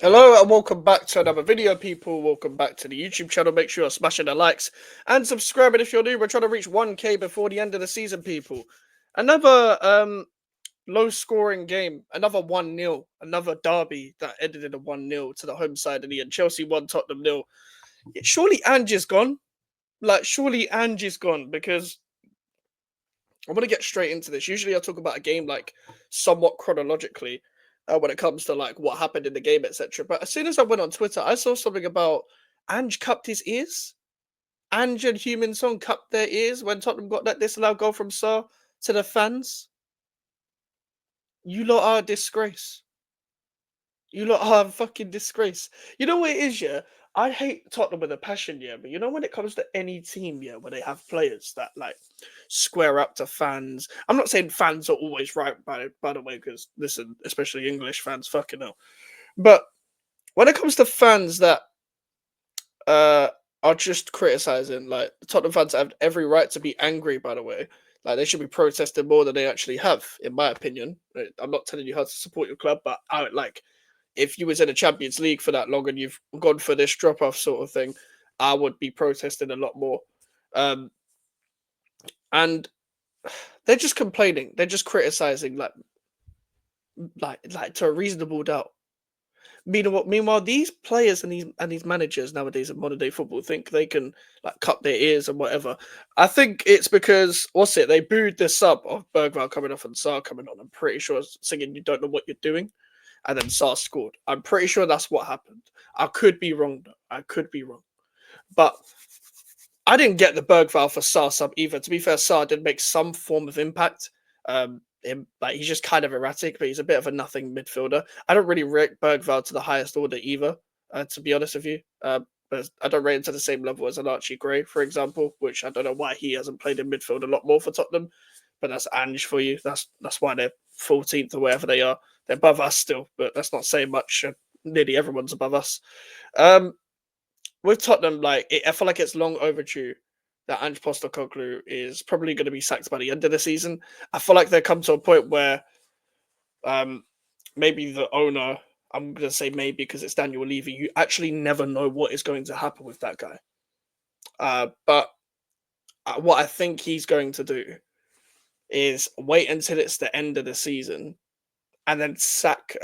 Hello and welcome back to another video, people. Welcome back to the YouTube channel. Make sure you're smashing the likes and subscribing if you're new. We're trying to reach 1K before the end of the season, people. Another low-scoring game, another 1-0, another derby that ended in a 1-0 to the home side of the end. Chelsea won, Tottenham 0. Surely Ange is gone. Surely Ange is gone because I want to get straight into this. Usually I talk about a game somewhat chronologically when it comes to what happened in the game, etc. But as soon as I went on Twitter, I saw something about Ange cupped his ears. Ange and Human Song cupped their ears when Tottenham got that disallowed goal from Sarr to the fans. You lot are a disgrace. You lot are a fucking disgrace. You know what it is, yeah? I hate Tottenham with a passion, yeah, but you know when it comes to any team, yeah, where they have players that square up to fans. I'm not saying fans are always right by the way, because listen, especially English fans, fucking hell. But when it comes to fans that uh are just criticizing, the Tottenham fans have every right to be angry, by the way. They should be protesting more than they actually have, in my opinion. I'm not telling you how to support your club, but I would if you was in a Champions League for that long and you've gone for this drop off sort of thing, I would be protesting a lot more. Um, and they're just complaining. They're just criticizing like to a reasonable doubt. Meanwhile, these players and these managers nowadays in modern day football think they can cut their ears and whatever. I think it's because they booed the sub of Bergvall coming off and Sarr coming on. I'm pretty sure singing "You Don't Know What You're Doing," and then Sarr scored. I'm pretty sure that's what happened. I could be wrong though. I could be wrong, but I didn't get the Bergvall for Sarr sub either. To be fair, Sarr did make some form of impact. He's just kind of erratic, but he's a bit of a nothing midfielder. I don't really rate Bergvall to the highest order either, to be honest with you. But I don't rate him to the same level as an Archie Gray, for example, which I don't know why he hasn't played in midfield a lot more for Tottenham. But that's Ange for you. That's why they're 14th or wherever they are. They're above us still, but that's not saying much. Nearly everyone's above us. Um, with Tottenham, I feel like it's long overdue that Ange Postecoglou is probably going to be sacked by the end of the season. I feel like they come to a point where um, maybe the owner, I'm going to say maybe because it's Daniel Levy, you actually never know what is going to happen with that guy. But what I think he's going to do is wait until it's the end of the season and then sack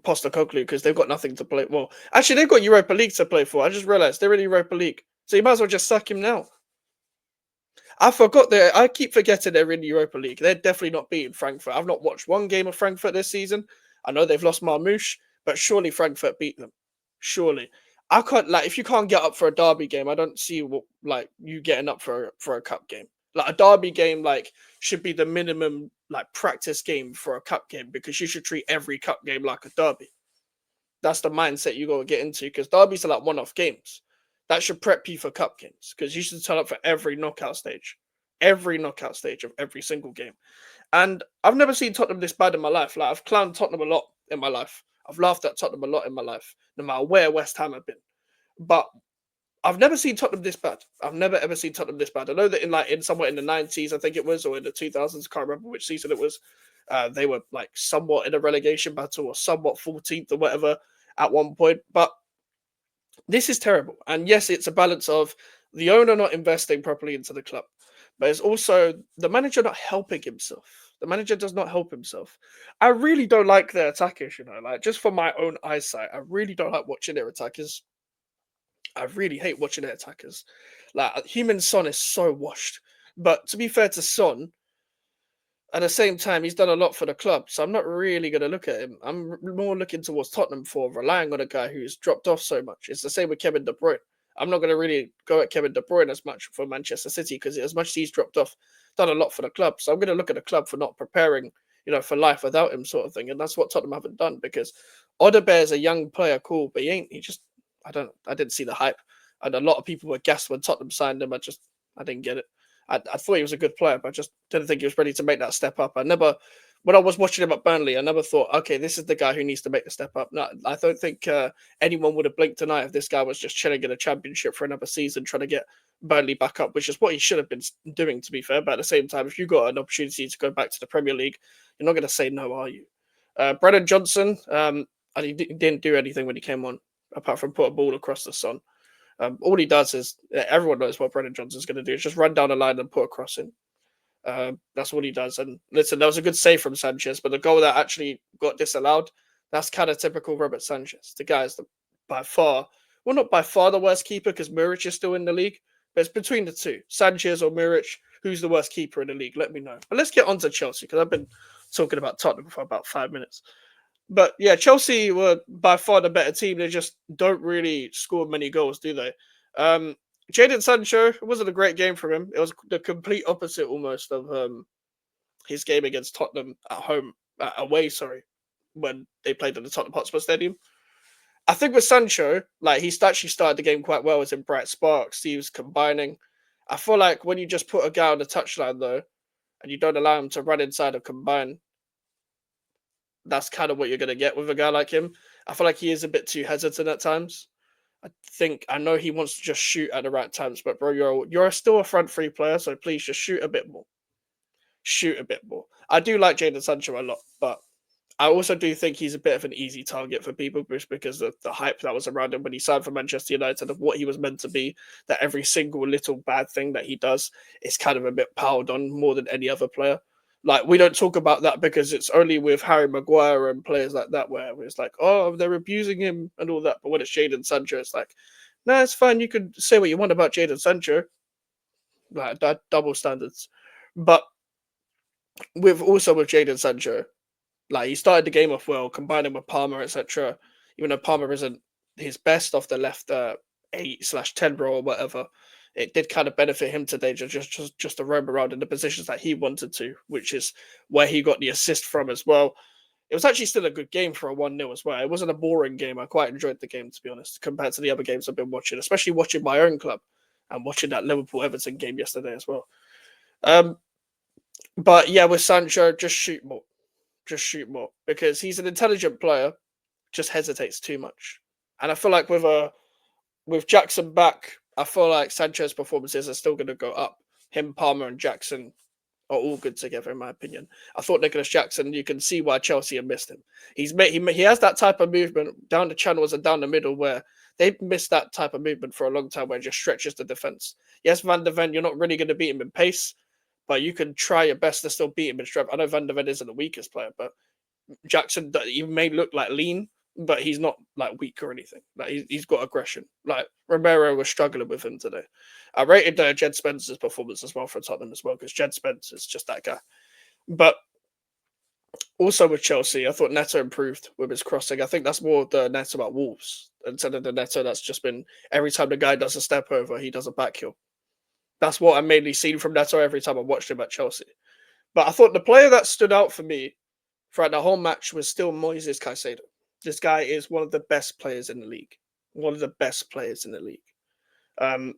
Postecoglou because they've got nothing to play. Well, actually, they've got Europa League to play for. I just realized they're in Europa League, so you might as well just sack him now. I forgot that. I keep forgetting they're in the Europa League. They're definitely not beating Frankfurt. I've not watched one game of Frankfurt this season. I know they've lost Marmouche, but surely Frankfurt beat them. Surely, I can't if you can't get up for a derby game, I don't see what you getting up for a cup game. A derby game should be the minimum practice game for a cup game because you should treat every cup game like a derby. That's the mindset you got to get into because derbies are one-off games. That should prep you for cup games because you should turn up for every knockout stage of every single game. And I've never seen Tottenham this bad in my life. I've clowned Tottenham a lot in my life. I've laughed at Tottenham a lot in my life, no matter where West Ham have been. But I've never seen Tottenham this bad. I've never ever seen Tottenham this bad. I know that in somewhere in the 90s, I think it was, or in the 2000s, can't remember which season it was. They were somewhat in a relegation battle or somewhat 14th or whatever at one point. But this is terrible. And yes, it's a balance of the owner not investing properly into the club, but it's also the manager not helping himself. The manager does not help himself. I really don't like their attackers, just for my own eyesight. I really don't like watching their attackers. I really hate watching their attackers. Human Son is so washed. But to be fair to Son, at the same time, he's done a lot for the club, so I'm not really going to look at him. I'm more looking towards Tottenham for relying on a guy who's dropped off so much. It's the same with Kevin De Bruyne. I'm not going to really go at Kevin De Bruyne as much for Manchester City because as much as he's dropped off, done a lot for the club. So I'm going to look at the club for not preparing, for life without him, sort of thing. And that's what Tottenham haven't done because Odebear's a young player, cool, but he ain't. I didn't see the hype, and a lot of people were gassed when Tottenham signed him. I didn't get it. I thought he was a good player, but I just didn't think he was ready to make that step up. When I was watching him at Burnley, I never thought, okay, this is the guy who needs to make the step up. No, I don't think anyone would have blinked tonight if this guy was just chilling in a championship for another season, trying to get Burnley back up, which is what he should have been doing, to be fair. But at the same time, if you got an opportunity to go back to the Premier League, you're not going to say no, are you? Brennan Johnson, and he didn't do anything when he came on apart from put a ball across the sun. All he does is everyone knows what Brennan Johnson's going to do. Is just run down the line and put a cross in. That's what he does. And listen, that was a good save from Sanchez, but the goal that actually got disallowed, that's kind of typical Robert Sanchez. The guy is by far, well, not by far the worst keeper because Muric is still in the league, but it's between the two, Sanchez or Muric. Who's the worst keeper in the league? Let me know. But let's get on to Chelsea because I've been talking about Tottenham for about 5 minutes. But yeah, Chelsea were by far the better team. They just don't really score many goals, do they? Um, Jadon Sancho, it wasn't a great game for him. It was the complete opposite almost of his game against Tottenham at home, away, sorry, when they played at the Tottenham Hotspur Stadium. I think with Sancho, like he's actually started the game quite well. It's in bright sparks. He was combining. I feel like when you just put a guy on the touchline though, and you don't allow him to run inside and combine, that's kind of what you're gonna get with a guy like him. I feel like he is a bit too hesitant at times. I know he wants to just shoot at the right times, but bro, you're still a front three player, so please just shoot a bit more. Shoot a bit more. I do like Jadon Sancho a lot, but I also do think he's a bit of an easy target for people just because of the hype that was around him when he signed for Manchester United of what he was meant to be. That every single little bad thing that he does is kind of a bit piled on more than any other player. Like we don't talk about that because it's only with Harry Maguire and players like that where it's like, oh, they're abusing him and all that. But when it's Jadon Sancho, it's like, no, it's fine. You can say what you want about Jadon Sancho, like that double standards. But with Jadon Sancho, like he started the game off well, combining with Palmer, etc. Even though Palmer isn't his best off the left 8/10 role or whatever, it did kind of benefit him today just to roam around in the positions that he wanted to, which is where he got the assist from as well. It was actually still a good game for a 1-0 as well. It wasn't a boring game. I quite enjoyed the game, to be honest, compared to the other games I've been watching, especially watching my own club and watching that Liverpool Everton game yesterday as well. Um, but yeah, with Sancho, just shoot more. Just shoot more. Because he's an intelligent player, just hesitates too much. And I feel like with Jackson back, I feel like Sanchez's performances are still going to go up. Him, Palmer, and Jackson are all good together, in my opinion. I thought Nicholas Jackson, you can see why Chelsea have missed him. He has that type of movement down the channels and down the middle where they've missed that type of movement for a long time where it just stretches the defense. Yes, Van de Ven, you're not really going to beat him in pace, but you can try your best to still beat him in strength. I know Van de Ven isn't the weakest player, but Jackson, he may look like lean, but he's not like weak or anything. Like he's got aggression. Like Romero was struggling with him today. I rated Jed Spencer's performance as well for Tottenham as well because Jed Spencer's just that guy. But also with Chelsea, I thought Neto improved with his crossing. I think that's more the Neto about Wolves instead of the Neto that's just been every time the guy does a step over, he does a back heel. That's what I mainly seen from Neto every time I watched him at Chelsea. But I thought the player that stood out for me throughout the whole match was still Moises Caicedo. This guy is one of the best players in the league. One of the best players in the league. Um,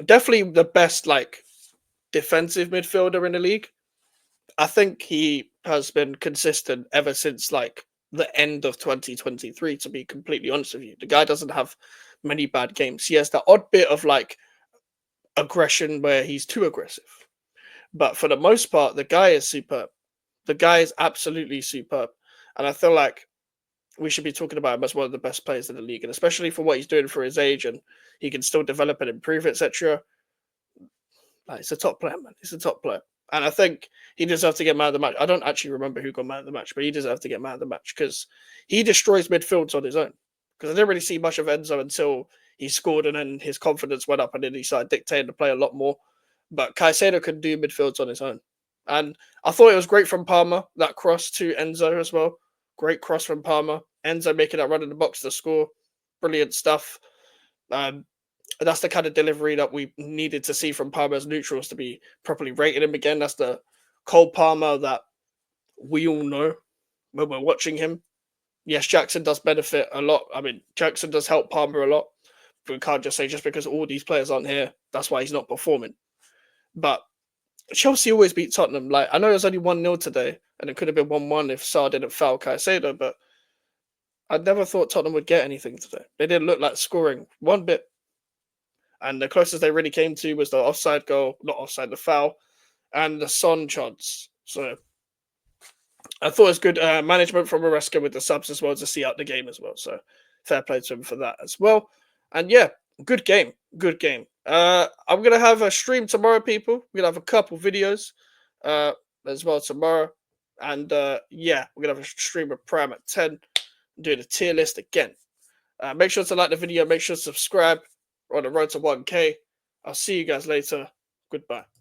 Definitely the best like defensive midfielder in the league. I think he has been consistent ever since like the end of 2023. To be completely honest with you, the guy doesn't have many bad games. He has that odd bit of like aggression where he's too aggressive, but for the most part, the guy is superb. The guy is absolutely superb, and I feel like we should be talking about him as one of the best players in the league, and especially for what he's doing for his age, and he can still develop and improve, etc. Like, it's a top player, man. He's a top player, and I think he deserves to get man of the match. I don't actually remember who got man of the match, but he deserves to get man of the match because he destroys midfields on his own. Because I didn't really see much of Enzo until he scored, and then his confidence went up, and then he started dictating the play a lot more. But Caicedo can do midfields on his own, and I thought it was great from Palmer that cross to Enzo as well. Great cross from Palmer. Enzo making that run in the box to score. Brilliant stuff. Um, that's the kind of delivery that we needed to see from Palmer's neutrals to be properly rated him again. That's the Cole Palmer that we all know when we're watching him. Yes, Jackson does benefit a lot. I mean, Jackson does help Palmer a lot. But we can't just say just because all these players aren't here, that's why he's not performing. But Chelsea always beat Tottenham. Like I know it was only 1-0 today, and it could have been 1-1 if Sarr didn't foul Caicedo, but I never thought Tottenham would get anything today. They didn't look like scoring one bit. And the closest they really came to was the offside goal, not offside, the foul, and the Son chance. So I thought it was good management from Maresca with the subs as well to see out the game as well. So fair play to him for that as well. And yeah, good game, good game. I'm gonna have a stream tomorrow, people. We're gonna have a couple videos uh, as well tomorrow, and yeah, we're gonna have a stream of Prime at 10. Do the tier list again. Make sure to like the video. Make sure to subscribe. We're on the road to 1K. I'll see you guys later. Goodbye.